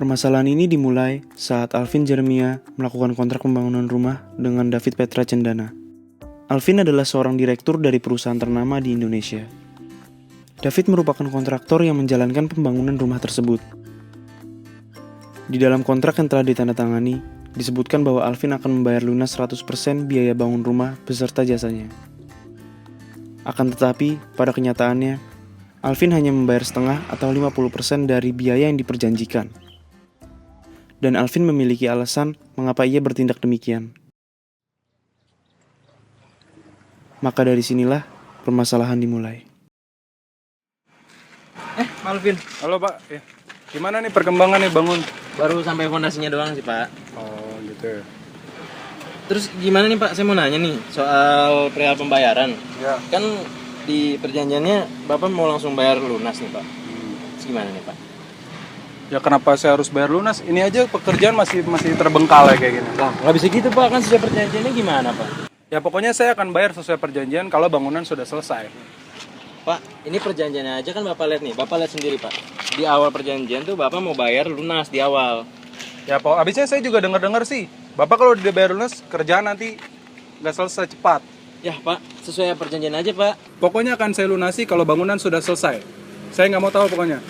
Permasalahan ini dimulai saat Alvin Jeremia melakukan kontrak pembangunan rumah dengan David Petra Cendana. Alvin adalah seorang direktur dari perusahaan ternama di Indonesia. David merupakan kontraktor yang menjalankan pembangunan rumah tersebut. Di dalam kontrak yang telah ditandatangani, disebutkan bahwa Alvin akan membayar lunas 100% biaya bangun rumah beserta jasanya. Akan tetapi, pada kenyataannya, Alvin hanya membayar setengah atau 50% dari biaya yang diperjanjikan. Dan Alvin memiliki alasan mengapa ia bertindak demikian. Maka dari sinilah permasalahan dimulai. Malvin, Halo Pak, gimana nih perkembangan nih bangun? baru sampai fondasinya doang sih Pak. Oh gitu. Terus gimana nih Pak, saya mau nanya nih soal perihal pembayaran. Ya. Kan di perjanjiannya Bapak mau langsung bayar lunas nih Pak. Terus gimana nih Pak? Ya kenapa saya harus bayar lunas? Ini aja pekerjaan masih terbengkalai kayak gini. Lah nggak bisa gitu Pak, kan sesuai perjanjiannya gimana Pak? Ya pokoknya saya akan bayar sesuai perjanjian kalau bangunan sudah selesai. Pak, ini perjanjiannya aja kan Bapak lihat nih, Bapak lihat sendiri Pak. Di awal perjanjian tuh Bapak mau bayar lunas di awal. Ya Pak, abisnya saya juga dengar sih, Bapak kalau udah bayar lunas kerjaan nanti nggak selesai cepat. Ya Pak, sesuai perjanjian aja Pak. Pokoknya akan saya lunasi kalau bangunan sudah selesai. Saya nggak mau tahu pokoknya.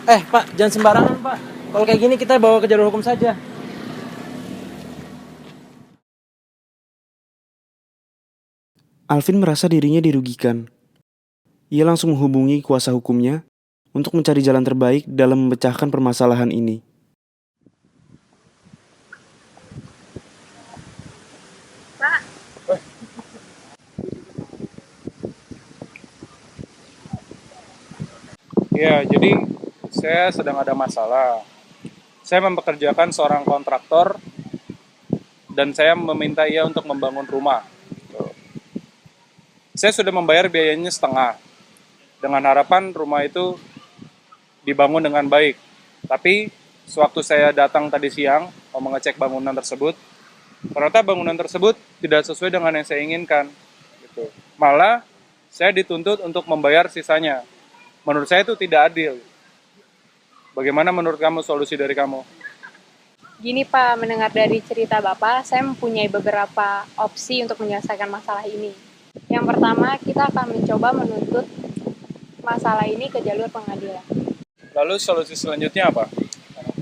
Ya, Pak, jangan sembarangan Pak. Kalau kayak gini kita bawa ke jalur hukum saja. Alvin merasa dirinya dirugikan. Ia langsung menghubungi kuasa hukumnya untuk mencari jalan terbaik dalam memecahkan permasalahan ini. Pak, Ya, jadi saya sedang ada masalah. Saya mempekerjakan seorang kontraktor dan saya meminta ia untuk membangun rumah. Tuh. Saya sudah membayar biayanya setengah dengan harapan rumah itu dibangun dengan baik. Tapi sewaktu saya datang tadi siang mau mengecek bangunan tersebut, ternyata bangunan tersebut tidak sesuai dengan yang saya inginkan. Gitu. Malah saya dituntut untuk membayar sisanya. Menurut saya itu tidak adil. Bagaimana menurut kamu solusi dari kamu? gini Pak, mendengar dari cerita Bapak, saya mempunyai beberapa opsi untuk menyelesaikan masalah ini. Yang pertama, kita akan mencoba menuntut masalah ini ke jalur pengadilan. Lalu solusi selanjutnya apa?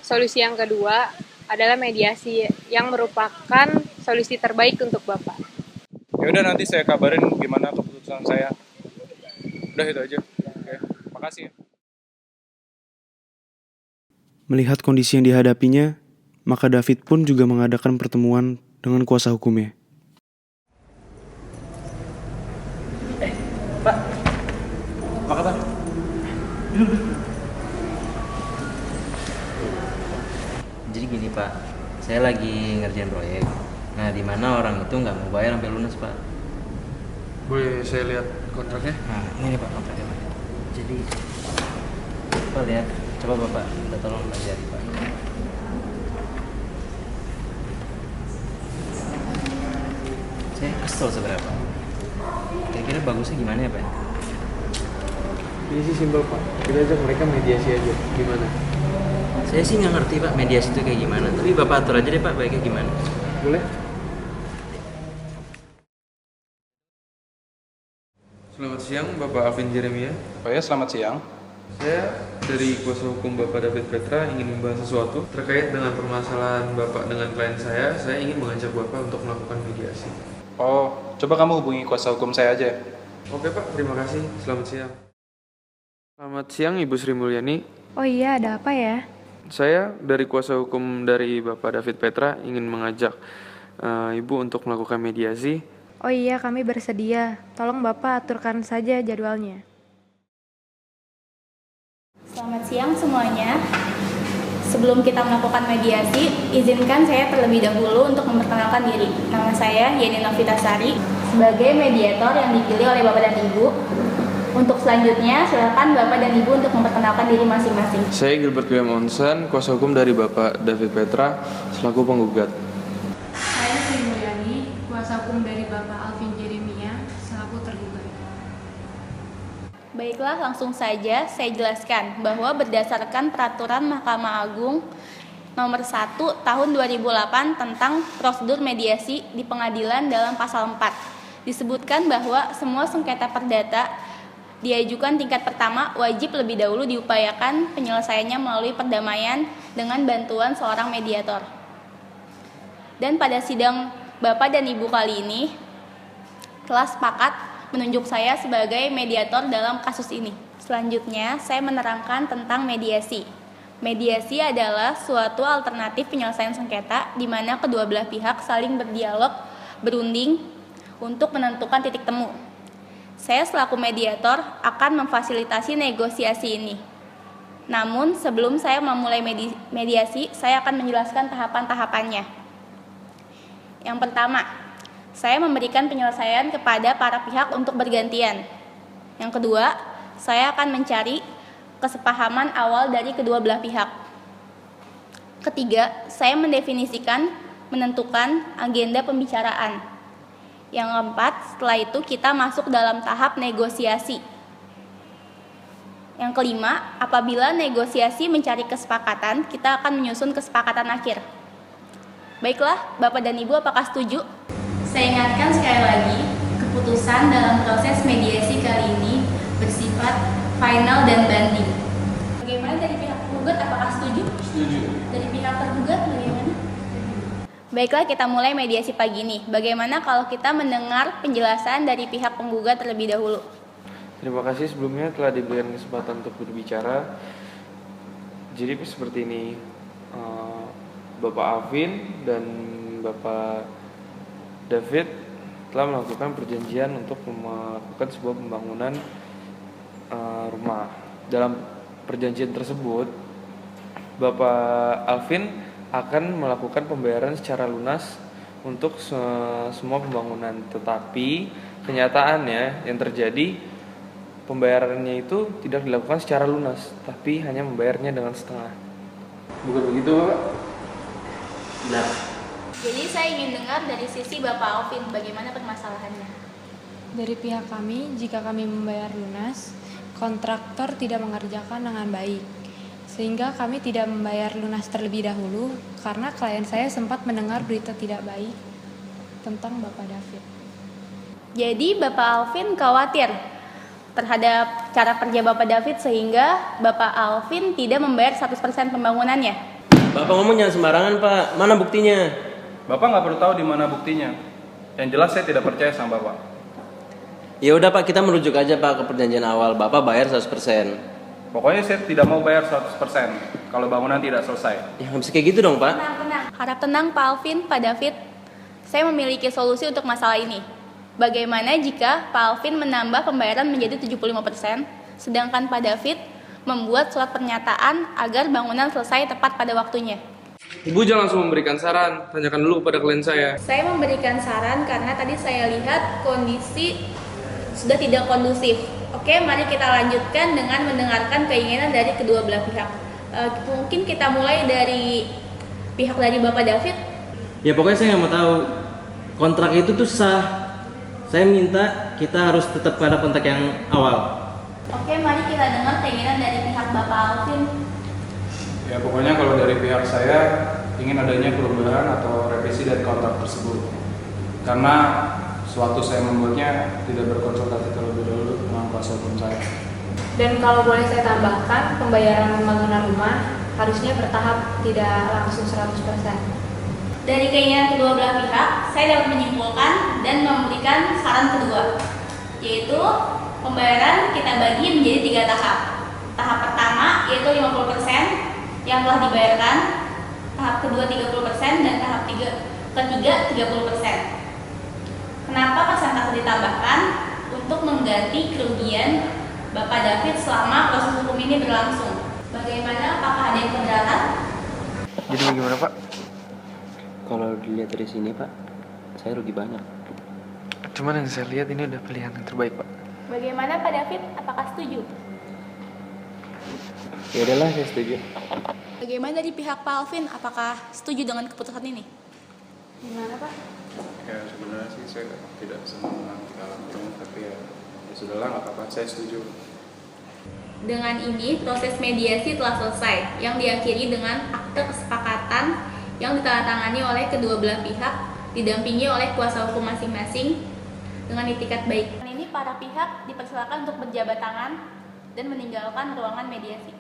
Solusi yang kedua adalah mediasi yang merupakan solusi terbaik untuk Bapak. Ya udah nanti saya kabarin gimana keputusan saya. Udah itu aja. Oke, makasih. Melihat kondisi yang dihadapinya, maka David pun juga mengadakan pertemuan dengan kuasa hukumnya. Pak, apa kabar? Jadi gini Pak, saya lagi ngerjain proyek. Nah, di mana orang itu nggak mau bayar sampai lunas Pak. Boleh saya lihat kontraknya? Nah, ini nih Pak kontraknya Pak. Jadi, Bapak lihat, coba Bapak minta tolong pelajari Pak. Saya kesel sebenarnya Pak. Kira-kira bagusnya gimana ya Pak? Ini sih simpel Pak, kita ajak mereka mediasi aja, gimana? Saya sih nggak ngerti Pak mediasi itu kayak gimana. Tapi Bapak atur aja deh Pak, baiknya gimana. Boleh? Selamat siang Bapak Alvin Jeremia. Oh ya, selamat siang. Saya dari kuasa hukum Bapak David Petra ingin membahas sesuatu terkait dengan permasalahan Bapak dengan klien saya. Saya ingin mengajak Bapak untuk melakukan mediasi. Oh, coba kamu hubungi kuasa hukum saya aja. Oke Pak, terima kasih. Selamat siang. Selamat siang Ibu Sri Mulyani. Oh iya, ada apa ya? Saya dari kuasa hukum dari Bapak David Petra ingin mengajak Ibu untuk melakukan mediasi. Oh iya, kami bersedia. Tolong Bapak aturkan saja jadwalnya. Selamat siang semuanya. Sebelum kita melakukan mediasi, izinkan saya terlebih dahulu untuk memperkenalkan diri. Nama saya Yeni Novitasari sebagai mediator yang dipilih oleh Bapak dan Ibu. Untuk selanjutnya, silakan Bapak dan Ibu untuk memperkenalkan diri masing-masing. Saya Gilbert William Onsen, kuasa hukum dari Bapak David Petra selaku penggugat. Saya Sri Mulyani, kuasa hukum dari Bapak Alvin Jeremia selaku tergugat. Baik, Baiklah, langsung saja saya jelaskan bahwa berdasarkan Peraturan Mahkamah Agung Nomor 1 Tahun 2008 tentang prosedur mediasi di pengadilan dalam pasal 4, disebutkan bahwa semua sengketa perdata diajukan tingkat pertama wajib lebih dahulu diupayakan penyelesaiannya melalui perdamaian dengan bantuan seorang mediator. Dan pada sidang Bapak dan Ibu kali ini telah sepakat menunjuk saya sebagai mediator dalam kasus ini. Selanjutnya, saya menerangkan tentang mediasi. Mediasi adalah suatu alternatif penyelesaian sengketa di mana kedua belah pihak saling berdialog, berunding untuk menentukan titik temu. Saya selaku mediator akan memfasilitasi negosiasi ini. Namun, sebelum saya memulai mediasi, saya akan menjelaskan tahapan-tahapannya. Yang pertama, saya memberikan penyelesaian kepada para pihak untuk bergantian. Yang kedua, saya akan mencari kesepahaman awal dari kedua belah pihak. Ketiga, saya mendefinisikan, menentukan agenda pembicaraan. Yang keempat, setelah itu kita masuk dalam tahap negosiasi. Yang kelima, apabila negosiasi mencari kesepakatan, kita akan menyusun kesepakatan akhir. Baiklah, Bapak dan Ibu, apakah setuju? Saya ingatkan sekali lagi, keputusan dalam proses mediasi kali ini bersifat final dan banding. Bagaimana dari pihak penggugat, apakah setuju? Setuju. Dari pihak tergugat bagaimana? Baiklah, kita mulai mediasi pagi ini. Bagaimana kalau kita mendengar penjelasan dari pihak penggugat terlebih dahulu? Terima kasih sebelumnya telah diberikan kesempatan untuk berbicara. Jadi seperti ini, Bapak Alvin dan Bapak David telah melakukan perjanjian untuk melakukan sebuah pembangunan rumah. Dalam perjanjian tersebut, Bapak Alvin akan melakukan pembayaran secara lunas untuk semua pembangunan. Tetapi kenyataannya yang terjadi, pembayarannya itu tidak dilakukan secara lunas, tapi hanya membayarnya dengan setengah. Bukan begitu, Bapak? Nah, Jadi saya ingin dengar dari sisi Bapak Alvin, bagaimana permasalahannya? Dari pihak kami, jika kami membayar lunas, kontraktor tidak mengerjakan dengan baik, sehingga kami tidak membayar lunas terlebih dahulu karena klien saya sempat mendengar berita tidak baik tentang Bapak David. Jadi Bapak Alvin khawatir terhadap cara kerja Bapak David sehingga Bapak Alvin tidak membayar 100% pembangunannya. Bapak ngomong jangan sembarangan, Pak. Mana buktinya? Bapak nggak perlu tahu di mana buktinya. Yang jelas saya tidak percaya sama Bapak. Ya udah Pak, kita merujuk aja Pak ke perjanjian awal. Bapak bayar 100%. Pokoknya saya tidak mau bayar 100% kalau bangunan tidak selesai. Ya nggak bisa kayak gitu dong Pak. Tenang. Harap tenang Pak Alvin, Pak David. Saya memiliki solusi untuk masalah ini. Bagaimana jika Pak Alvin menambah pembayaran menjadi 75%, sedangkan Pak David membuat surat pernyataan agar bangunan selesai tepat pada waktunya? Ibu jangan langsung memberikan saran, tanyakan dulu kepada klien saya. Saya memberikan saran karena tadi saya lihat kondisi sudah tidak kondusif. Oke, mari kita lanjutkan dengan mendengarkan keinginan dari kedua belah pihak. Mungkin kita mulai dari pihak dari Bapak David. Ya pokoknya saya nggak mau tahu. Kontrak itu tuh sah. Saya minta kita harus tetap pada kontrak yang awal. Oke, mari kita dengar keinginan dari pihak Bapak Alvin. Ya pokoknya kalau dari pihak saya ingin adanya perubahan atau revisi dari kontrak tersebut. Karena sewaktu saya membuatnya tidak berkonsultasi terlebih dahulu dengan kuasa hukum saya. Dan kalau boleh saya tambahkan, pembayaran pembangunan rumah harusnya bertahap, tidak langsung 100%. Dari keinginan kedua belah pihak, saya dapat menyimpulkan dan memberikan saran kedua, yaitu pembayaran kita bagi menjadi 3 tahap. Tahap pertama yaitu 50% yang telah dibayarkan, tahap kedua 30% dan tahap ketiga 30%. Kenapa persentase ditambahkan? Untuk mengganti kerugian Bapak David selama proses hukum ini berlangsung. Bagaimana? Apakah ada yang keberatan? Jadi bagaimana Pak? Kalau dilihat dari sini Pak, saya rugi banyak. Cuman yang saya lihat ini udah pilihan yang terbaik Pak. Bagaimana Pak David? Apakah setuju? Ya udahlah, saya setuju. Bagaimana dari pihak Pak Alvin? Apakah setuju dengan keputusan ini? Gimana Pak? Ya sebenarnya sih saya tidak senang kita lakukan, tapi ya sudahlah nggak apa-apa, saya setuju. Dengan ini, proses mediasi telah selesai, yang diakhiri dengan akte kesepakatan yang ditandatangani oleh kedua belah pihak, didampingi oleh kuasa hukum masing-masing dengan itikat baik. Dan ini para pihak dipersilakan untuk berjabat tangan dan meninggalkan ruangan mediasi.